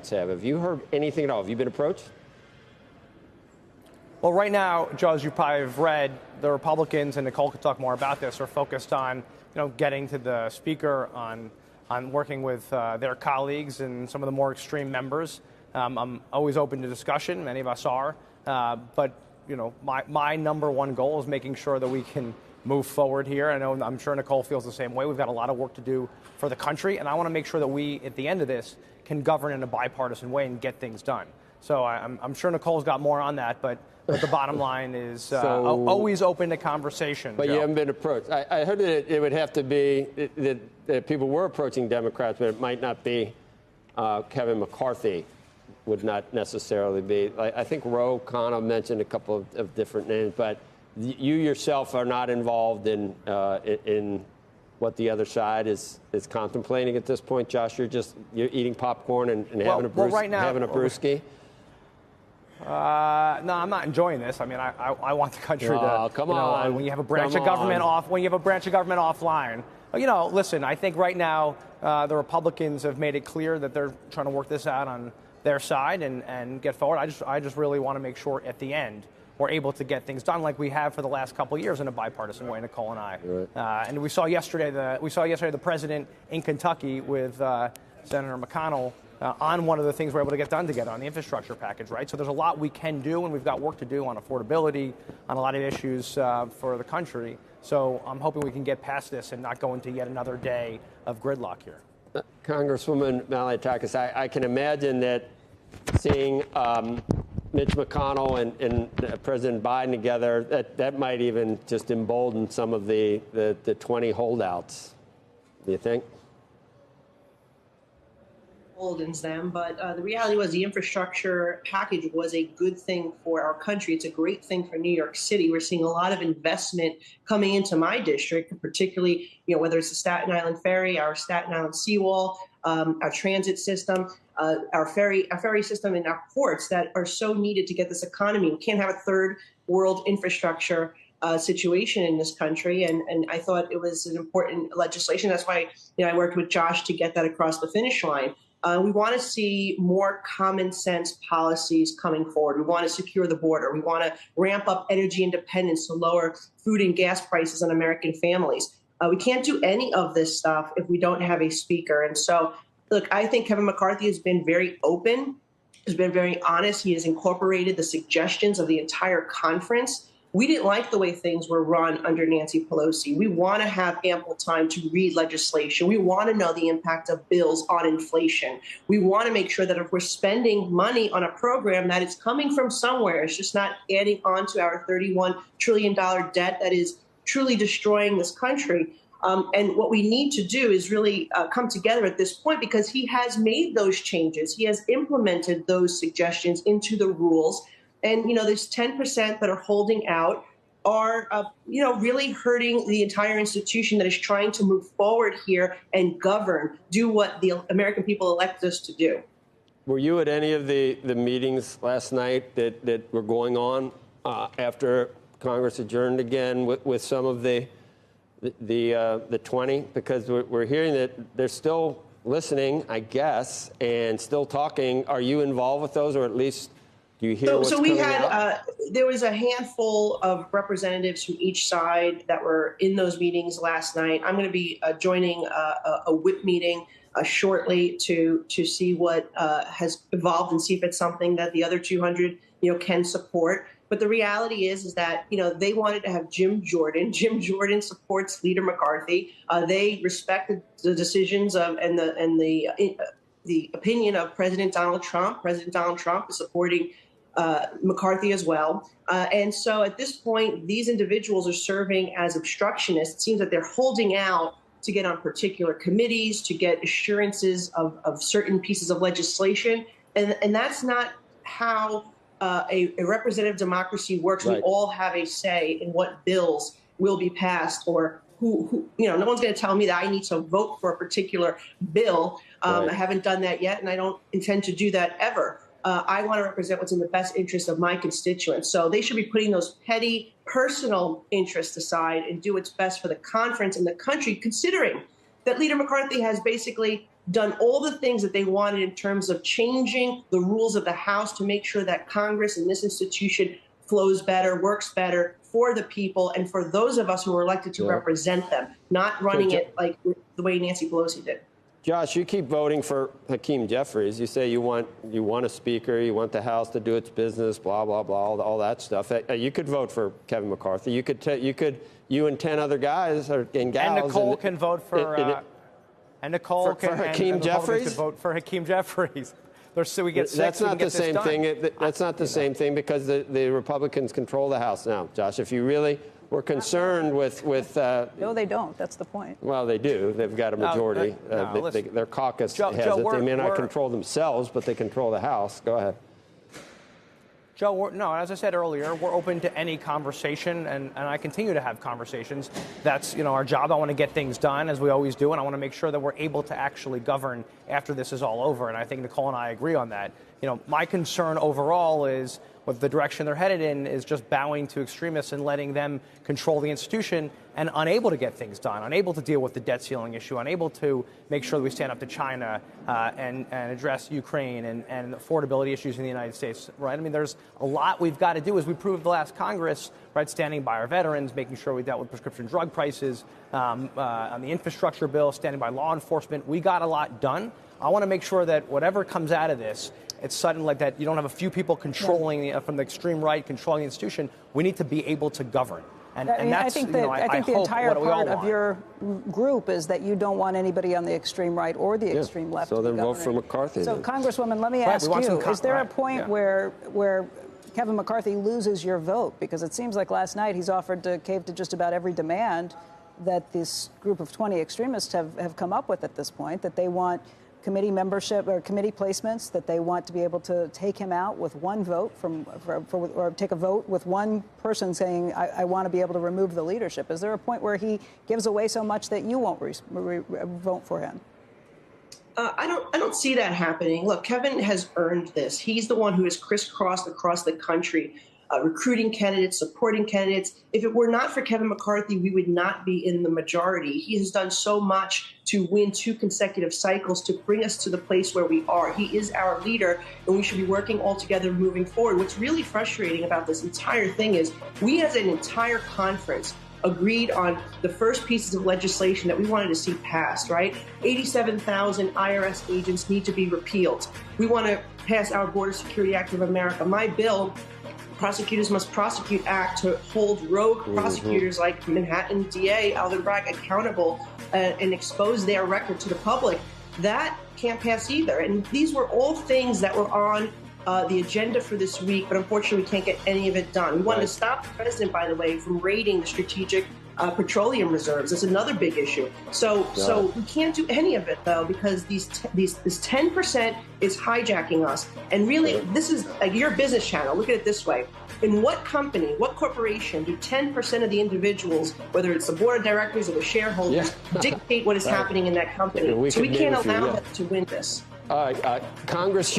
Have you heard anything at all? Have you been approached? Well, right now, Joe, as you probably have read, the Republicans, and Nicole could talk more about this, are focused on, getting to the speaker, on working with their colleagues and some of the more extreme members. I'm always open to discussion. Many of us are. But my number one goal is making sure that we can move forward here. I'm sure Nicole feels the same way. We've got a lot of work to do for the country, and I want to make sure that we, at the end of this, can govern in a bipartisan way and get things done. So I'm sure Nicole's got more on that, but the bottom line is always open to conversation. But Joe. You haven't been approached. I heard that it would have to be that people were approaching Democrats, but it might not be Kevin McCarthy. Would not necessarily be. I think Ro Khanna mentioned a couple of different names, but you yourself are not involved in what the other side is contemplating at this point. Josh, you're eating popcorn and having a brewski. No, I'm not enjoying this. I mean, I want the country to. Come on. When you have a branch of government offline. Listen. I think right now the Republicans have made it clear that they're trying to work this out on their side and get forward. I just really want to make sure at the end we're able to get things done like we have for the last couple of years in a bipartisan way, Nicole and I. Right. And we saw yesterday the president in Kentucky with Senator McConnell on one of the things we're able to get done together on the infrastructure package, right? So there's a lot we can do, and we've got work to do on affordability, on a lot of issues for the country. So I'm hoping we can get past this and not go into yet another day of gridlock here. Congresswoman Malliotakis, I can imagine that seeing Mitch McConnell and President Biden together, that might even just embolden some of the 20 holdouts. Do you think? Emboldens them, but the reality was the infrastructure package was a good thing for our country. It's a great thing for New York City. We're seeing a lot of investment coming into my district, particularly, whether it's the Staten Island Ferry, our Staten Island seawall, our transit system, our ferry system, and our ports that are so needed to get this economy. We can't have a third world infrastructure situation in this country, and I thought it was an important legislation. That's why I worked with Josh to get that across the finish line. We want to see more common sense policies coming forward. We want to secure the border. We want to ramp up energy independence to lower food and gas prices on American families. We can't do any of this stuff if we don't have a speaker. And so, look, I think Kevin McCarthy has been very open, has been very honest. He has incorporated the suggestions of the entire conference. We didn't like the way things were run under Nancy Pelosi. We want to have ample time to read legislation. We want to know the impact of bills on inflation. We want to make sure that if we're spending money on a program, that it's coming from somewhere. It's just not adding on to our $31 trillion debt that is truly destroying this country. And what we need to do is really come together at this point, because he has made those changes. He has implemented those suggestions into the rules. And, there's 10% that are holding out are, really hurting the entire institution that is trying to move forward here and govern, do what the American people elected us to do. Were you at any of the meetings last night that were going on after Congress adjourned again with some of the 20? Because we're hearing that they're still listening, I guess, and still talking. Are you involved with those, or at least do you hear what's coming out? There was a handful of representatives from each side that were in those meetings last night. I'm going to be joining a whip meeting shortly to see what has evolved and see if it's something that the other 200 can support. But the reality is that they wanted to have Jim Jordan. Jim Jordan supports Leader McCarthy. They respected the decisions of and the opinion of President Donald Trump. President Donald Trump is supporting McCarthy as well. And so at this point, these individuals are serving as obstructionists. It seems that they're holding out to get on particular committees, to get assurances of certain pieces of legislation. And that's not how a representative democracy works. Right. We all have a say in what bills will be passed, or who no one's going to tell me that I need to vote for a particular bill. Right. I haven't done that yet, and I don't intend to do that ever. I want to represent what's in the best interest of my constituents. So they should be putting those petty personal interests aside and do what's best for the conference and the country, considering that Leader McCarthy has basically done all the things that they wanted in terms of changing the rules of the House to make sure that Congress and this institution flows better, works better for the people and for those of us who are elected to represent them, not running it like the way Nancy Pelosi did. Josh, you keep voting for Hakeem Jeffries. You say you want a speaker, you want the House to do its business, blah blah blah, all that stuff. You could vote for Kevin McCarthy. You and 10 other guys and gals. And Nicole can vote for. And Nicole for Hakeem Jeffries could vote for Hakeem Jeffries. So we get six. That's not the same thing. That's not the same thing because the Republicans control the House now, Josh. If you really were concerned with no, they don't. That's the point. Well, they do. They've got a majority. Their caucus has it. They may not control themselves, but they control the House. Go ahead. Joe, no, as I said earlier, we're open to any conversation, and I continue to have conversations. That's, our job. I want to get things done, as we always do, and I want to make sure that we're able to actually govern after this is all over, and I think Nicole and I agree on that. My concern overall is with the direction they're headed in is just bowing to extremists and letting them control the institution and unable to get things done, unable to deal with the debt ceiling issue, unable to make sure that we stand up to China and address Ukraine and affordability issues in the United States, right? I mean, there's a lot we've got to do, as we proved the last Congress, right? Standing by our veterans, making sure we dealt with prescription drug prices, on the infrastructure bill, standing by law enforcement. We got a lot done. I want to make sure that whatever comes out of this, it's sudden like that. You don't have a few people controlling from the extreme right, controlling the institution. We need to be able to govern. And that's, I think the entire part of your group is that you don't want anybody on the extreme right or the extreme left. So then vote for McCarthy. So, then. Congresswoman, let me ask you: is there a point where Kevin McCarthy loses your vote? Because it seems like last night he's offered to cave to just about every demand that this group of 20 extremists have come up with at this point. That they want committee membership or committee placements, that they want to be able to take him out with one vote or take a vote with one person saying, I want to be able to remove the leadership. Is there a point where he gives away so much that you won't vote for him? I don't see that happening. Look, Kevin has earned this. He's the one who has crisscrossed across the country, recruiting candidates, supporting candidates. If it were not for Kevin McCarthy, we would not be in the majority. He has done so much to win 2 consecutive cycles to bring us to the place where we are. He is our leader, and we should be working all together moving forward. What's really frustrating about this entire thing is we as an entire conference agreed on the first pieces of legislation that we wanted to see passed, right? 87,000 IRS agents need to be repealed. We want to pass our Border Security Act of America. My bill, Prosecutors Must Prosecute Act, to hold rogue prosecutors like Manhattan DA Alvin Bragg accountable and expose their record to the public. That can't pass either. And these were all things that were on the agenda for this week, but unfortunately we can't get any of it done. We wanted to stop the president, by the way, from raiding the strategic petroleum reserves. That's another big issue. So we can't do any of it, though, because this 10% is hijacking us. And really, this is like your business channel. Look at it this way. In what company, what corporation do 10% of the individuals, whether it's the board of directors or the shareholders, dictate what is happening in that company? So we can't allow them to win this. Congress